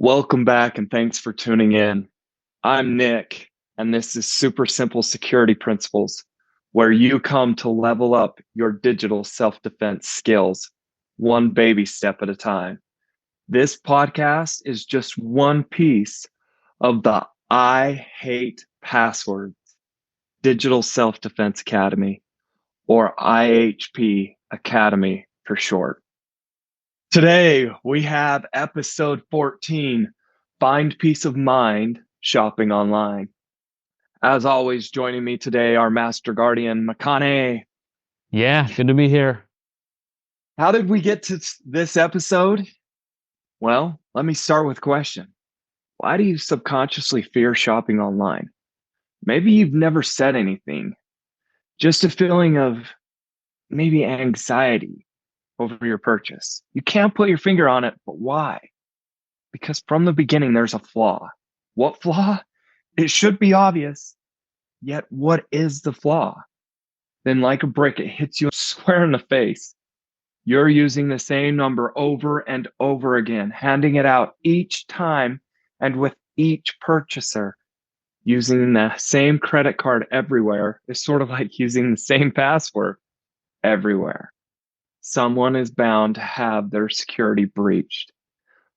Welcome back and thanks for tuning in. I'm Nick, and this is Super Simple Security Principles, where you come to level up your digital self defense skills one baby step at a time. This podcast is just one piece of the I Hate Passwords Digital Self Defense Academy, or IHP Academy for short. Today, we have episode 14, Find Peace of Mind Shopping Online. As always, joining me today, our Master Guardian, Makane. Yeah, good to be here. How did we get to this episode? Well, let me start with a question. Why do you subconsciously fear shopping online? Maybe you've never said anything, just a feeling of maybe anxiety over your purchase. You can't put your finger on it, but why? Because from the beginning, there's a flaw. What flaw? It should be obvious. Yet, what is the flaw? Then, like a brick, it hits you square in the face. You're using the same number over and over again, handing it out each time and with each purchaser. Using the same credit card everywhere is sort of like using the same password everywhere. Someone is bound to have their security breached.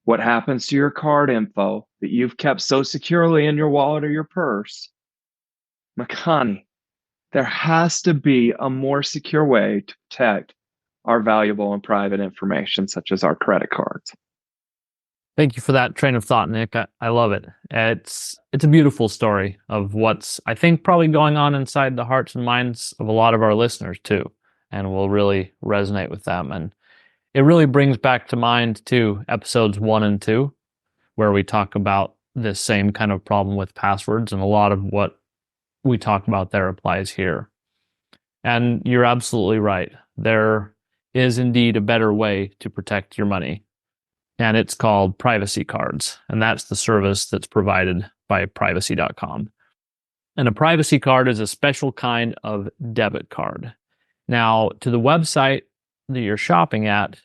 What happens to your card info that you've kept so securely in your wallet or your purse? Makani, there has to be a more secure way to protect our valuable and private information, such as our credit cards. Thank you for that train of thought, Nick. I love it. It's a beautiful story of what's, I think, probably going on inside the hearts and minds of a lot of our listeners too, and will really resonate with them. And it really brings back to mind too episodes 1 and 2, where we talk about this same kind of problem with passwords, and a lot of what we talk about there applies here. And you're absolutely right. There is indeed a better way to protect your money. And it's called privacy cards. And that's the service that's provided by privacy.com. And a privacy card is a special kind of debit card. Now, to the website that you're shopping at,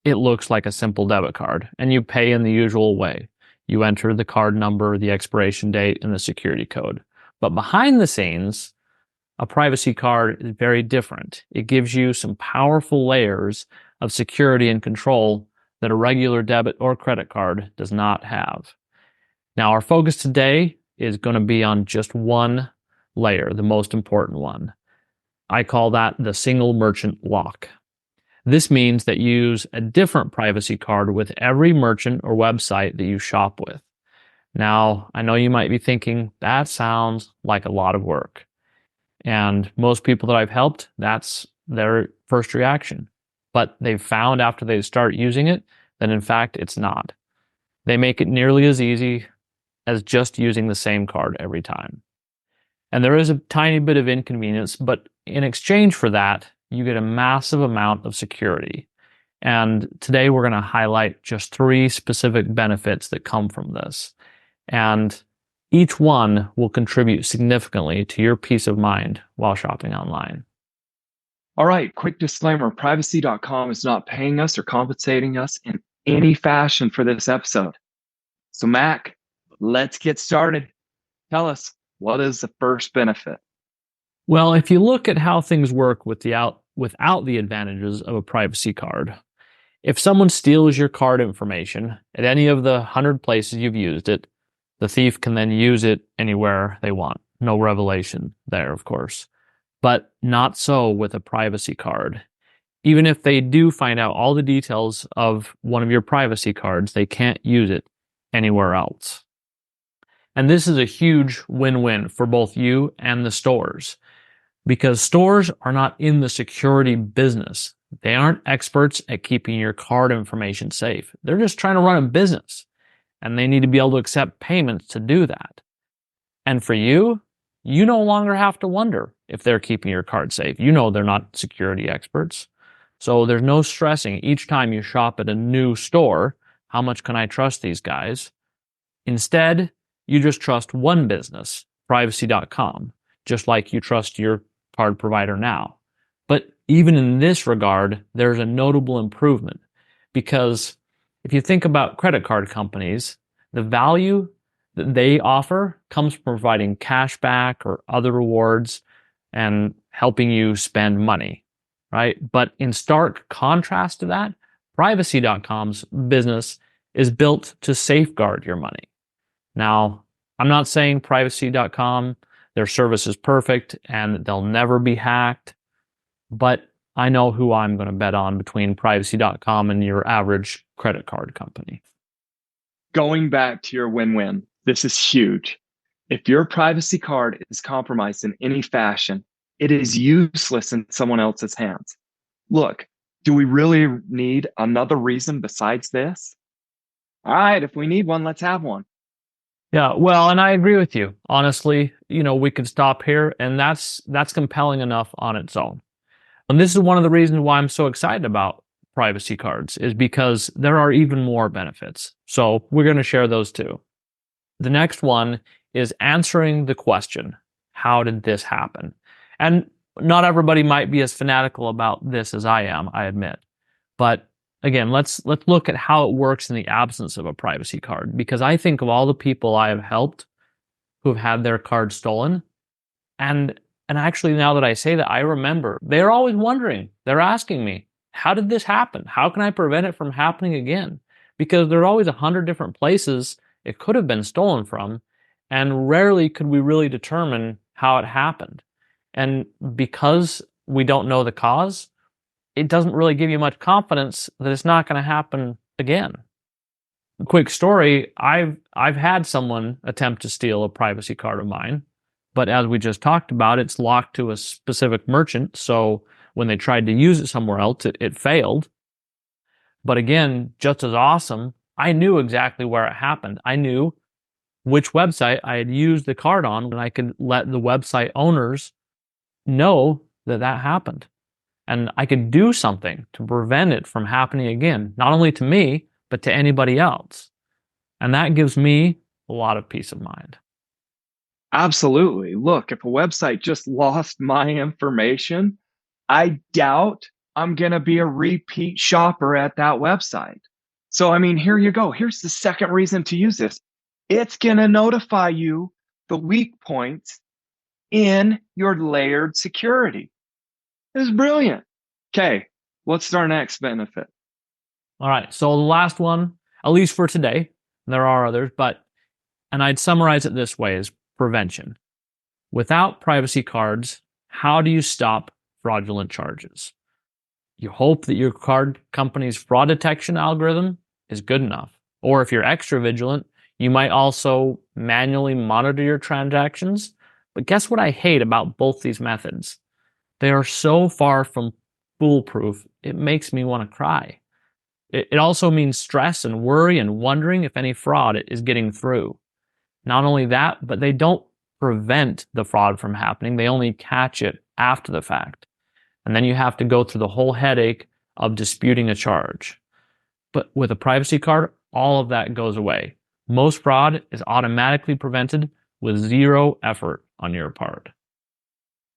it looks like a simple debit card, and you pay in the usual way. You enter the card number, the expiration date, and the security code. But behind the scenes, a privacy card is very different. It gives you some powerful layers of security and control that a regular debit or credit card does not have. Now, our focus today is going to be on just one layer, the most important one. I call that the single merchant lock. This means that you use a different privacy card with every merchant or website that you shop with. Now, I know you might be thinking, that sounds like a lot of work. And most people that I've helped, that's their first reaction. But they've found after they start using it that in fact it's not. They make it nearly as easy as just using the same card every time. And there is a tiny bit of inconvenience, but in exchange for that, you get a massive amount of security. And today we're going to highlight just 3 specific benefits that come from this. And each one will contribute significantly to your peace of mind while shopping online. All right, quick disclaimer, privacy.com is not paying us or compensating us in any fashion for this episode. So Mac, let's get started. Tell us, what is the first benefit? Well, if you look at how things work without the advantages of a privacy card, if someone steals your card information at any of the 100 places you've used it, the thief can then use it anywhere they want. No revelation there, of course. But not so with a privacy card. Even if they do find out all the details of one of your privacy cards, they can't use it anywhere else. And this is a huge win-win for both you and the stores, because stores are not in the security business. They aren't experts at keeping your card information safe. They're just trying to run a business, and they need to be able to accept payments to do that. And for you, you no longer have to wonder if they're keeping your card safe. You know they're not security experts. So there's no stressing each time you shop at a new store. How much can I trust these guys? Instead, you just trust one business, privacy.com, just like you trust your card provider now. But even in this regard, there's a notable improvement, because if you think about credit card companies, The value that they offer comes from providing cash back or other rewards and helping you spend money, right? But in stark contrast to that, privacy.com's business is built to safeguard your money. Now, I'm not saying privacy.com, their service is perfect and they'll never be hacked, but I know who I'm going to bet on between privacy.com and your average credit card company. Going back to your win-win, this is huge. If your privacy card is compromised in any fashion, it is useless in someone else's hands. Look, do we really need another reason besides this? All right, if we need one, let's have one. Yeah, well, and I agree with you. Honestly, we could stop here, and that's compelling enough on its own. And this is one of the reasons why I'm so excited about privacy cards, is because there are even more benefits. So we're going to share those too. The next one is answering the question, how did this happen? And not everybody might be as fanatical about this as I am, I admit. But again, let's look at how it works in the absence of a privacy card, because I think of all the people I have helped who have had their card stolen, and actually now that I say that, I remember they're always wondering. They're asking me, how did this happen? How can I prevent it from happening again? Because there are always 100 different places it could have been stolen from, and rarely could we really determine how it happened. And because we don't know the cause, it doesn't really give you much confidence that it's not going to happen again. Quick story, I've had someone attempt to steal a privacy card of mine, but as we just talked about, it's locked to a specific merchant, so when they tried to use it somewhere else, it failed. But again, just as awesome, I knew exactly where it happened. I knew which website I had used the card on, and I could let the website owners know that that happened. And I could do something to prevent it from happening again, not only to me, but to anybody else. And that gives me a lot of peace of mind. Absolutely. Look, if a website just lost my information, I doubt I'm going to be a repeat shopper at that website. So, I mean, here you go. Here's the second reason to use this. It's going to notify you the weak points in your layered security. This is brilliant. Okay, what's our next benefit? All right, so the last one, at least for today, there are others, and I'd summarize it this way, is prevention. Without privacy cards, how do you stop fraudulent charges? You hope that your card company's fraud detection algorithm is good enough. Or if you're extra vigilant, you might also manually monitor your transactions. But guess what I hate about both these methods? They are so far from foolproof, it makes me want to cry. It also means stress and worry and wondering if any fraud is getting through. Not only that, but they don't prevent the fraud from happening. They only catch it after the fact. And then you have to go through the whole headache of disputing a charge. But with a privacy card, all of that goes away. Most fraud is automatically prevented with zero effort on your part.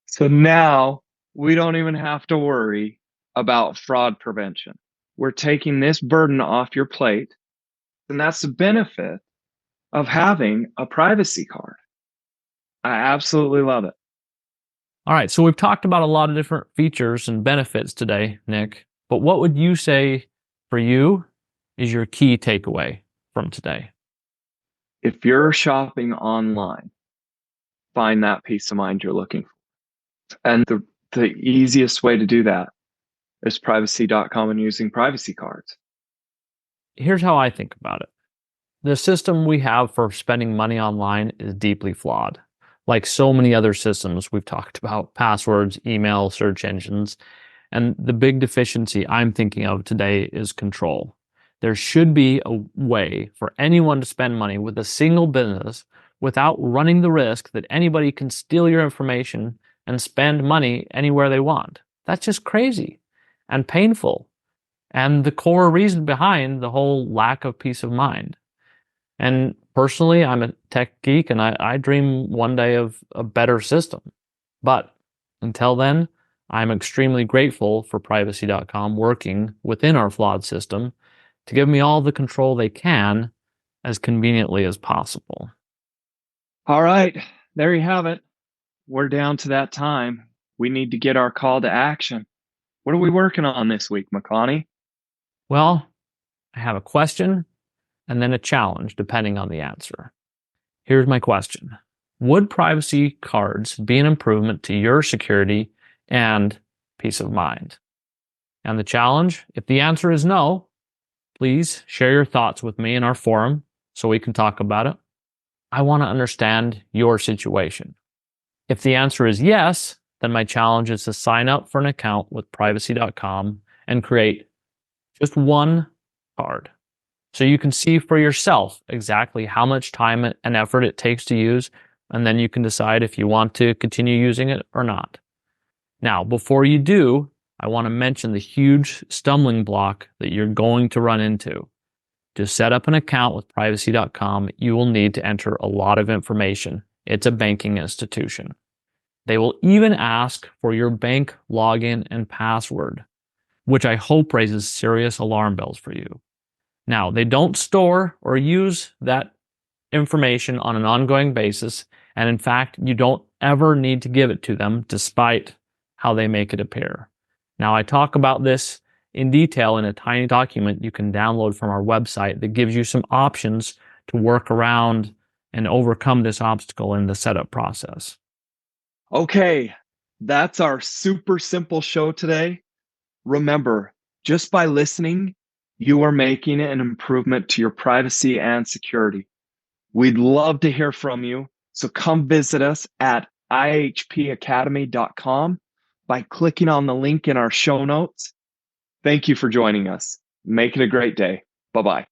So now we don't even have to worry about fraud prevention. We're taking this burden off your plate, and that's the benefit of having a privacy card. I absolutely love it. All right, so we've talked about a lot of different features and benefits today, Nick, but what would you say for you is your key takeaway from today? If you're shopping online, find that peace of mind you're looking for. And the easiest way to do that is privacy.com and using privacy cards. Here's how I think about it. The system we have for spending money online is deeply flawed. Like so many other systems we've talked about, passwords, email, search engines. And the big deficiency I'm thinking of today is control. There should be a way for anyone to spend money with a single business without running the risk that anybody can steal your information and spend money anywhere they want. That's just crazy and painful, and the core reason behind the whole lack of peace of mind. And personally, I'm a tech geek, and I dream one day of a better system. But until then, I'm extremely grateful for privacy.com working within our flawed system to give me all the control they can as conveniently as possible. All right, there you have it. We're down to that time. We need to get our call to action. What are we working on this week, McClonny? Well, I have a question and then a challenge depending on the answer. Here's my question. Would privacy cards be an improvement to your security and peace of mind? And the challenge, if the answer is no, please share your thoughts with me in our forum so we can talk about it. I want to understand your situation. If the answer is yes, then my challenge is to sign up for an account with privacy.com and create just one card so you can see for yourself exactly how much time and effort it takes to use, and then you can decide if you want to continue using it or not. Now, before you do, I want to mention the huge stumbling block that you're going to run into. To set up an account with privacy.com, you will need to enter a lot of information. It's a banking institution. They will even ask for your bank login and password, which I hope raises serious alarm bells for you. Now, they don't store or use that information on an ongoing basis, and in fact, you don't ever need to give it to them despite how they make it appear. Now, I talk about this in detail in a tiny document you can download from our website that gives you some options to work around and overcome this obstacle in the setup process. Okay, that's our super simple show today. Remember, just by listening, you are making an improvement to your privacy and security. We'd love to hear from you, so come visit us at ihpacademy.com by clicking on the link in our show notes. Thank you for joining us. Make it a great day. Bye-bye.